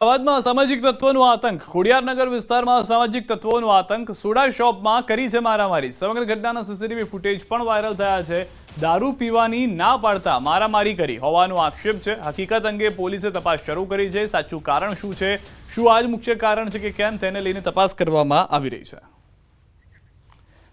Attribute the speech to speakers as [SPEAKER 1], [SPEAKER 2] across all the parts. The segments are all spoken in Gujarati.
[SPEAKER 1] અમદાવાદમાં અસામાજિક તત્વોનો આતંક ખોડિયારનગર વિસ્તારમાં અસામાજિક તત્વોનો આતંક સોડા શોપમાં કરી છે મારામારી સમગ્ર ઘટનાના સીસીટીવી ફૂટેજ પણ વાયરલ થયા છે દારૂ પીવાની ના પાડતા મારામારી કરી હોવાનો આક્ષેપ છે હકીકત અંગે પોલીસે તપાસ શરૂ કરી છે સાચું કારણ શું છે શું આ જ મુખ્ય કારણ છે કે કેમ તેને લઈને તપાસ કરવામાં આવી રહી છે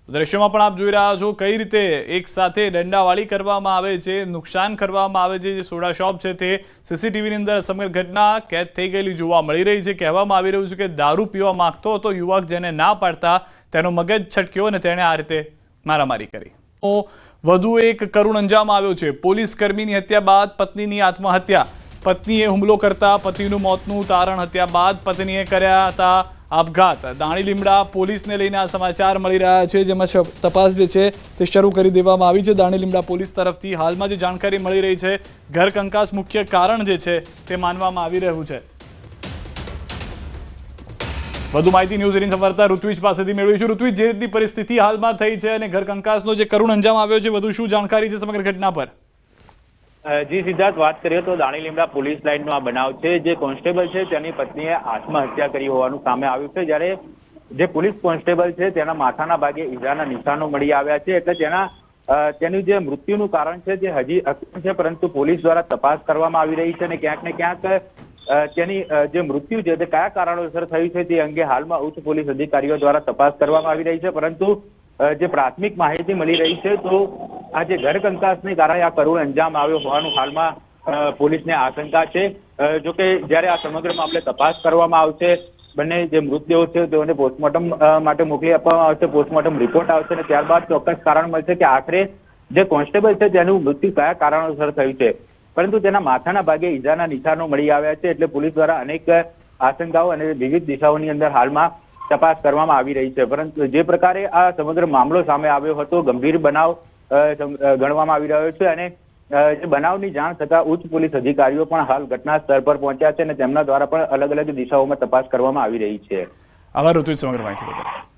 [SPEAKER 1] દ્રશ્યમાં પણ આપ જોઈ રહ્યા છો કઈ રીતે એક સાથે દંડાવાળી કરવામાં આવે છે નુકસાન કરવામાં આવે છે જે સોડા શોપ છે તે સીસીટીવીની અંદર સમગ્ર ઘટના કેદ થઈ ગયેલી જોવા મળી રહી છે કહેવામાં આવી રહ્યું છે કે દારૂ પીવા માંગતો હતો યુવક જેને ના પાડતા તેનો મગજ છટક્યો અને તેણે આ રીતે મારામારી કરી વધુ એક કરુણ અંજામ આવ્યો છે પોલીસ કર્મીની હત્યા બાદ પત્નીની આત્મહત્યા પત્નીએ હુમલો કરતા પતિનું મોતનું તારણ હત્યા બાદ પત્નીએ કર્યા હતા આપઘાત દાણી લીમડા પોલીસને લઈને આ સમાચાર મળી રહ્યા છે જેમાં તપાસ જે છે તે શરૂ કરી દેવામાં આવી છે દાણી લીમડા પોલીસ તરફથી હાલમાં જે જાણકારી મળી રહી છે ઘર કંકાસ મુખ્ય કારણ જે છે તે માનવામાં આવી રહ્યું છે વધુ માહિતી ન્યૂઝ 18 સંવાદદાતા ઋત્વિજ પાસેથી મેળવીશું ઋત્વિજ જે રીતની પરિસ્થિતિ હાલમાં થઈ છે અને ઘર કંકાસનો જે કરુણ અંજામ આવ્યો છે વધુ શું જાણકારી છે સમગ્ર ઘટના પર
[SPEAKER 2] જી સિદ્ધાર્થ વાત કરીએ તો દાણી લીમડા પોલીસ લાઇનનો આ બનાવ છે જે કોન્સ્ટેબલ છે તેની પત્નીએ આત્મહત્યા કરી હોવાનું સામે આવ્યું છે જ્યારે જે પોલીસ કોન્સ્ટેબલ છે તેના માથાના ભાગે ઈજાના નિશાનો મળી આવ્યા છે એટલે તેનું જે મૃત્યુનું કારણ છે જે હજી અકબંધ છે પરંતુ પોલીસ દ્વારા તપાસ કરવામાં આવી રહી છે અને ક્યાંક ને ક્યાંક તેની જે મૃત્યુ છે તે કયા કારણોસર થયું છે તે અંગે હાલમાં ઉચ્ચ પોલીસ અધિકારીઓ દ્વારા તપાસ કરવામાં આવી રહી છે પરંતુ જે પ્રાથમિક માહિતી મળી રહી છે તો આ જે ઘર કંકાસને કારણે આ કરુણ અંજામ આવ્યો હોવાનું હાલમાં પોલીસને આશંકા છે જોકે જ્યારે આ સમગ્ર મામલે તપાસ કરવામાં આવશે બંને જે મૃતદેહો છે તેઓને પોસ્ટમોર્ટમ માટે મોકલી આપવામાં આવશે પોસ્ટમોર્ટમ રિપોર્ટ આવશે અને ત્યારબાદ ચોક્કસ કારણ મળશે કે આખરે જે કોન્સ્ટેબલ છે તેનું મૃત્યુ કયા કારણોસર થયું છે પરંતુ તેના માથાના ભાગે ઈજાના નિશાનો મળી આવ્યા છે એટલે પોલીસ દ્વારા અનેક આશંકાઓ અને વિવિધ દિશાઓની અંદર હાલમાં તપાસ કરવામાં આવી રહી છે પરંતુ જે પ્રકારે આ સમગ્ર મામલો સામે આવ્યો હતો ગંભીર બનાવ ગણવામાં આવી રહ્યો છે અને જે બનાવની જાણ થતા ઉચ્ચ પોલીસ અધિકારીઓ પણ હાલ ઘટના સ્થળ પર પહોંચ્યા છે અને તેમના દ્વારા પણ અલગ અલગ દિશાઓમાં તપાસ કરવામાં આવી રહી છે
[SPEAKER 1] આભાર ઋત્વિજ સમગ્ર માહિતી બદલ